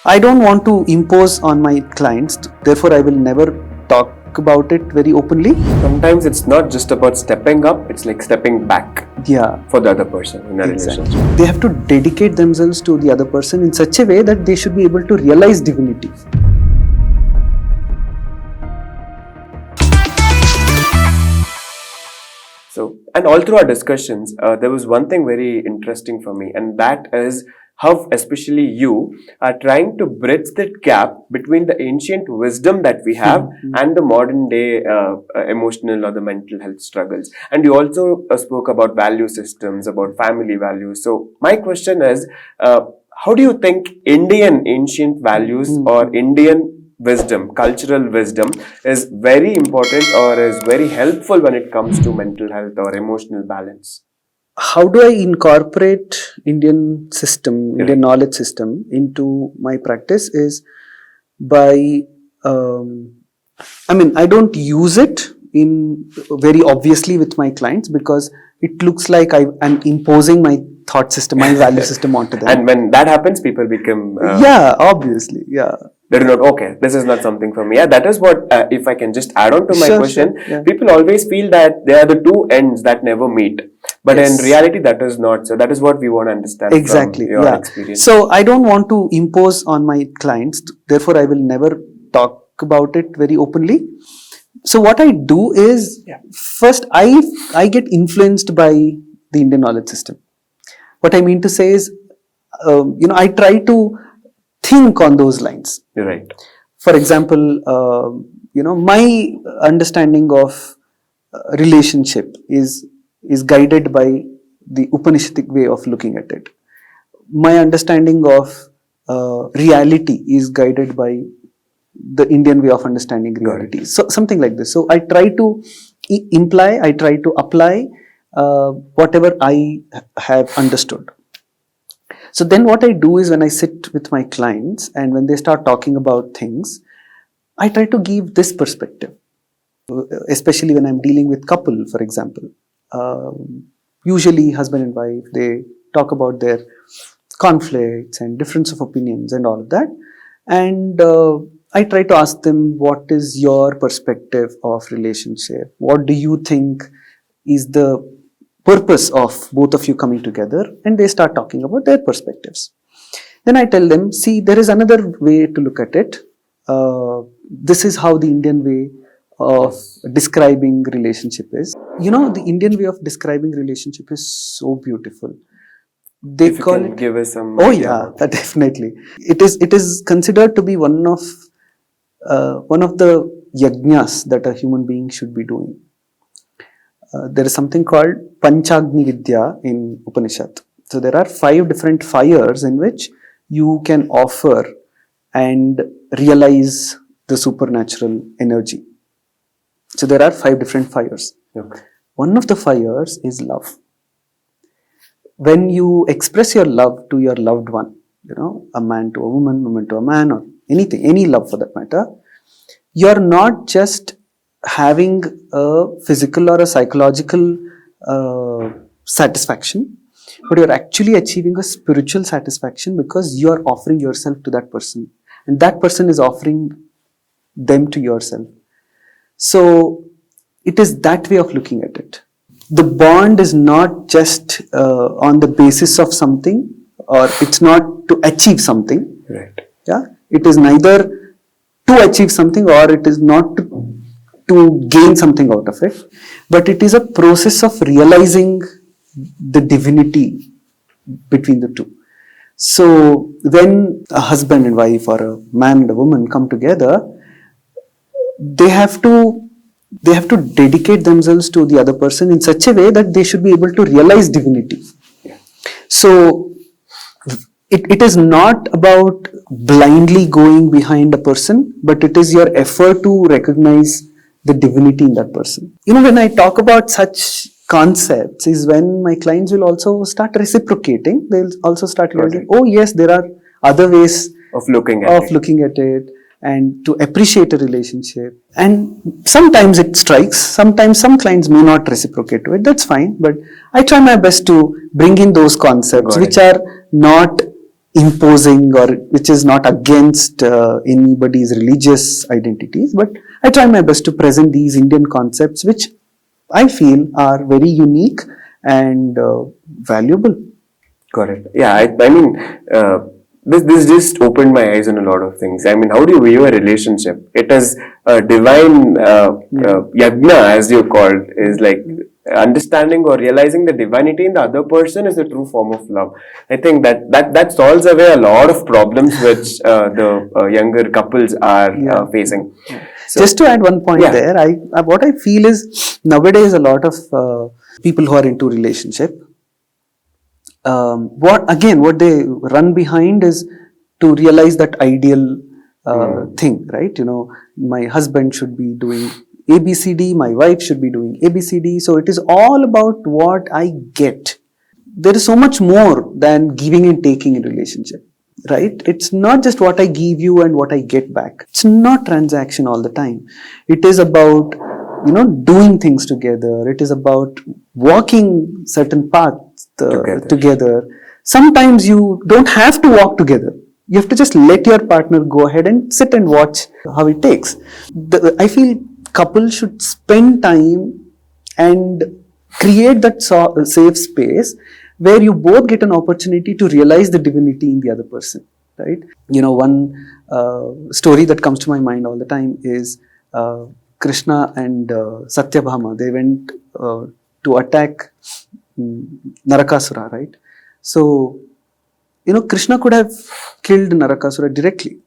I don't want to impose on my clients, therefore I will never talk about it very openly. Sometimes it's not just about stepping up, it's like stepping back for the other person in a relationship. They have to dedicate themselves to the other person in such a way that they should be able to realize divinity. So, and all through our discussions, there was one thing very interesting for me, and that is how especially you are trying to bridge that gap between the ancient wisdom that we have and the modern day emotional or the mental health struggles. And you also spoke about value systems, about family values. So my question is, how do you think Indian ancient values or Indian wisdom, cultural wisdom is very important or is very helpful when it comes to mental health or emotional balance? How do I incorporate Indian system, Indian knowledge system into my practice is by, I don't use it in very obviously with my clients because it looks like I'm imposing my thought system, my value system onto them. And when that happens, people become... obviously. They're not, okay, this is not something for me. Yeah, that is what, if I can just add on to my question, people always feel that they are the two ends that never meet. But in reality, that is not. So that is what we want to understand from your experience. So I don't want to impose on my clients. Therefore, I will never talk about it very openly. So what I do is, first, I get influenced by the Indian knowledge system. What I mean to say is, I try to think on those lines. You're right. For example, my understanding of relationship is guided by the Upanishadic way of looking at it. My understanding of reality is guided by the Indian way of understanding reality. So something like this. So I try to apply whatever I have understood. So then what I do is when I sit with my clients and when they start talking about things, I try to give this perspective, especially when I'm dealing with couple, for example. Usually husband and wife, they talk about their conflicts and difference of opinions and all of that. And I try to ask them, what is your perspective of relationship? What do you think is the purpose of both of you coming together? And they start talking about their perspectives. Then I tell them, see, there is another way to look at it. This is how the Indian way of describing relationship is. The Indian way of describing relationship is so beautiful. They if call you can it. Give us some. Oh yeah, definitely. It is considered to be one of the yajnas that a human being should be doing. There is something called Panchagni Vidya in Upanishad. So there are 5 different fires in which you can offer and realize the supernatural energy. So there are 5 different fires. Okay. One of the fires is love. When you express your love to your loved one, a man to a woman, woman to a man, or anything, any love for that matter, you're not just having a physical or a psychological satisfaction, but you're actually achieving a spiritual satisfaction because you're offering yourself to that person and that person is offering them to yourself. So it is that way of looking at it. The bond is not just on the basis of something, or it's not to achieve something. Right. Yeah, it is neither to achieve something or it is not to gain something out of it, but it is a process of realizing the divinity between the two. So when a husband and wife or a man and a woman come together, they have to dedicate themselves to the other person in such a way that they should be able to realize divinity. So it is not about blindly going behind a person, but it is your effort to recognize the divinity in that person. When I talk about such concepts is when my clients will also start reciprocating. They'll also start realizing, oh yes, there are other ways of looking at it and to appreciate a relationship. And sometimes it strikes, sometimes some clients may not reciprocate to it, that's fine. But I try my best to bring in those concepts which are not imposing or which is not against anybody's religious identities, but I try my best to present these Indian concepts which I feel are very unique and valuable. Correct. Yeah, I mean, this just opened my eyes on a lot of things. I mean, how do you view a relationship? It is a divine yagna, as you called, is like understanding or realizing the divinity in the other person is a true form of love. I think that solves away a lot of problems which the younger couples are facing. So, just to add one point yeah. there, I what I feel is nowadays a lot of people who are into relationship, what they run behind is to realize that ideal thing, right? You know, my husband should be doing ABCD, my wife should be doing ABCD. So it is all about what I get. There is so much more than giving and taking in relationship, right? It's not just what I give you and what I get back. It's not transaction all the time. It is about, you know, doing things together. It is about walking certain paths together. Sometimes you don't have to walk together. You have to just let your partner go ahead and sit and watch how it takes. I feel couples should spend time and create that safe space where you both get an opportunity to realize the divinity in the other person, right? You know, one story that comes to my mind all the time is Krishna and Satyabhama. They went to attack Narakasura, right? So, you know, Krishna could have killed Narakasura directly,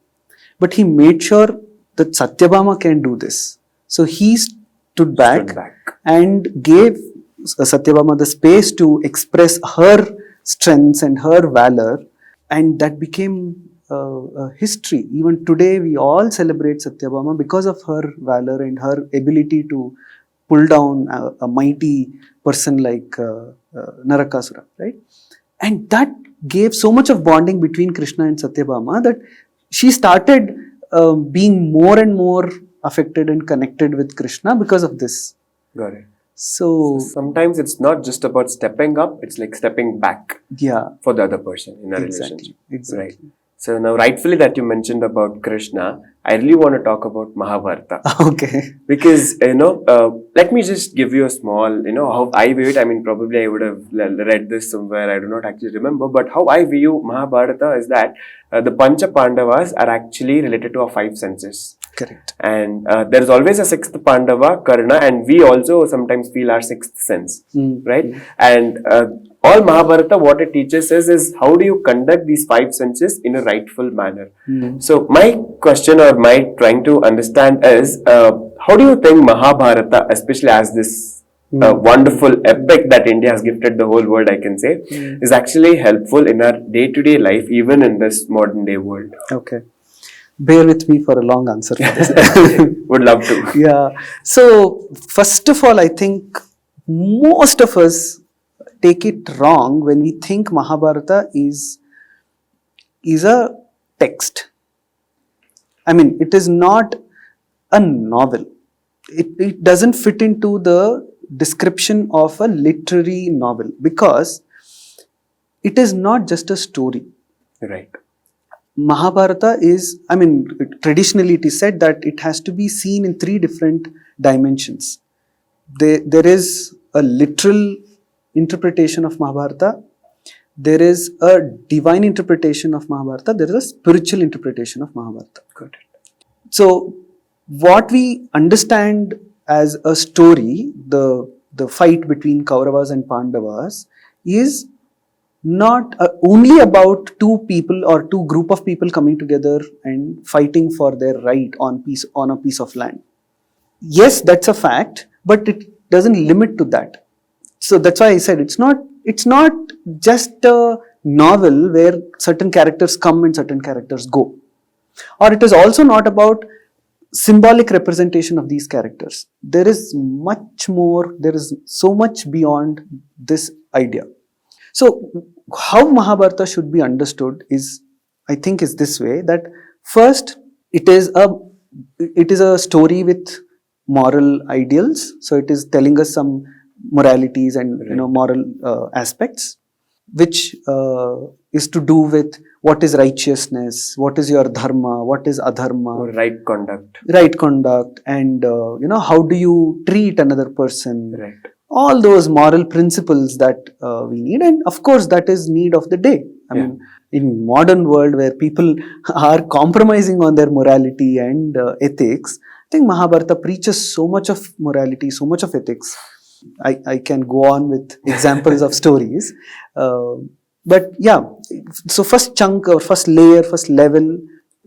but he made sure that Satyabhama can do this. So he stood back and gave Satyabhama the space to express her strengths and her valor, and that became a history. Even today, we all celebrate Satyabhama because of her valor and her ability to pull down a mighty person like Narakasura, right? And that gave so much of bonding between Krishna and Satyabhama that she started being more and more affected and connected with Krishna because of this. Got it. So sometimes it's not just about stepping up, it's like stepping back for the other person in a relationship. Exactly. Right. So now rightfully that you mentioned about Krishna, I really want to talk about Mahabharata. Okay. Because, you know, let me just give you a small, you know, how I view it. I mean, probably I would have read this somewhere, I do not actually remember, but how I view Mahabharata is that the Pancha Pandavas are actually related to our five senses. Correct. And there is always a sixth Pandava, Karna, and we also sometimes feel our sixth sense, right? And all Mahabharata, what it teaches us is how do you conduct these five senses in a rightful manner. So my question or my trying to understand is, how do you think Mahabharata, especially as this wonderful epic that India has gifted the whole world, I can say, is actually helpful in our day-to-day life, even in this modern day world? Okay. Bear with me for a long answer for this. Would love to. Yeah. So, first of all, I think most of us take it wrong when we think Mahabharata is a text. I mean, it is not a novel. It doesn't fit into the description of a literary novel because it is not just a story. Right. Mahabharata is, I mean, traditionally it is said that it has to be seen in three different dimensions. There is a literal interpretation of Mahabharata, there is a divine interpretation of Mahabharata, there is a spiritual interpretation of Mahabharata. Got it. So, what we understand as a story, the fight between Kauravas and Pandavas, is not only about two people or two group of people coming together and fighting for their right on a piece of land. Yes, that's a fact, but it doesn't limit to that. So that's why I said it's not just a novel where certain characters come and certain characters go. Or it is also not about symbolic representation of these characters. There is much more, there is so much beyond this idea. So, how Mahabharata should be understood is, I think, is this way: that first, it is a story with moral ideals. So, it is telling us some moralities and moral aspects, which is to do with what is righteousness, what is your dharma, what is adharma, Right conduct. right conduct, and how do you treat another person. Right. All those moral principles that we need, and of course that is need of the day. I mean, in modern world where people are compromising on their morality and ethics, I think Mahabharata preaches so much of morality, so much of ethics. I can go on with examples of stories, but yeah. So first chunk or first layer, first level,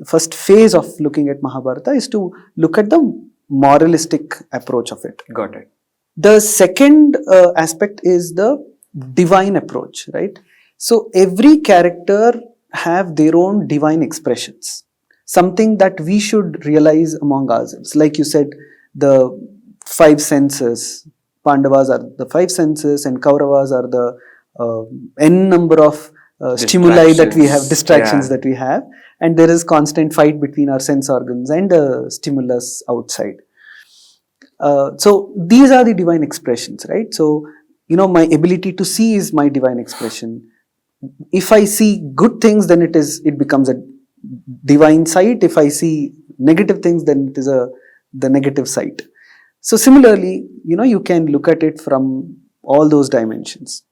first phase of looking at Mahabharata is to look at the moralistic approach of it. Got it. The second aspect is the divine approach, right? So every character have their own divine expressions, something that we should realize among ourselves. Like you said, the five senses, Pandavas are the five senses and Kauravas are the n number of stimuli that we have, distractions that we have, and there is constant fight between our sense organs and the stimulus outside. So these are the divine expressions, right? So, my ability to see is my divine expression. If I see good things, then it becomes a divine sight. If I see negative things, then it is the negative sight. So similarly, you can look at it from all those dimensions.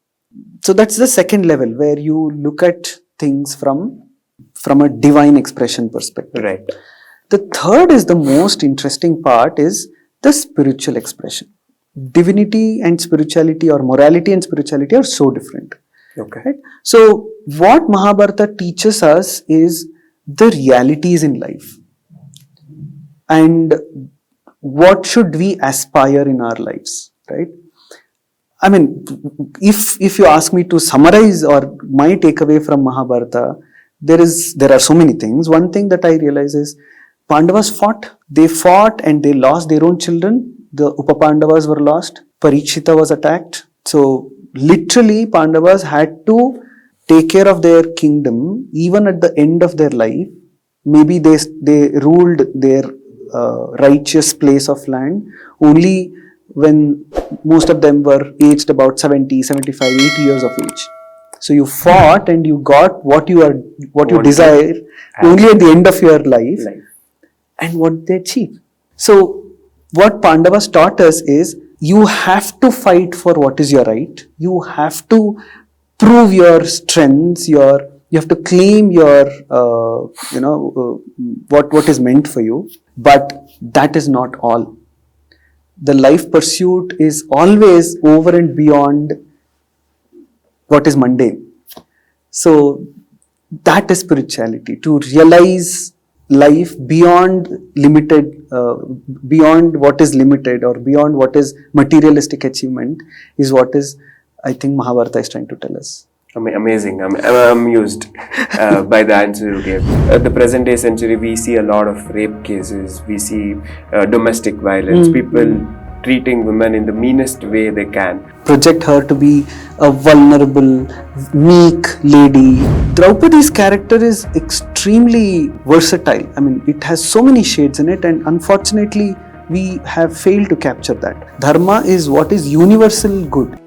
So that's the second level where you look at things from a divine expression perspective. Right. The third is the most interesting part, is the spiritual expression. Divinity and spirituality, or morality and spirituality, are so different. Okay. Right? So what Mahabharata teaches us is the realities in life and what should we aspire in our lives, right? I mean, if you ask me to summarize or my takeaway from Mahabharata, there are so many things. One thing that I realize is Pandavas fought. They fought and they lost their own children. The Upapandavas were lost. Parikshita was attacked. So literally Pandavas had to take care of their kingdom even at the end of their life. Maybe they ruled their righteous place of land only when most of them were aged about 70, 75, 80 years of age. So you fought and you got what you desire only at the end of your life. And what they achieve. So what Pandavas taught us is you have to fight for what is your right. You have to prove your strengths. You have to claim your what is meant for you. But that is not all. The life pursuit is always over and beyond what is mundane. So that is spirituality, to realize life beyond what is limited or beyond what is materialistic achievement is what is, I think, Mahabharata is trying to tell us. Amazing. I'm amused by the answer you gave. At the present day century, we see a lot of rape cases. We see domestic violence. People treating women in the meanest way they can. Project her to be a vulnerable, meek lady. Draupadi's character is extremely versatile. I mean, it has so many shades in it, and unfortunately, we have failed to capture that. Dharma is what is universal good.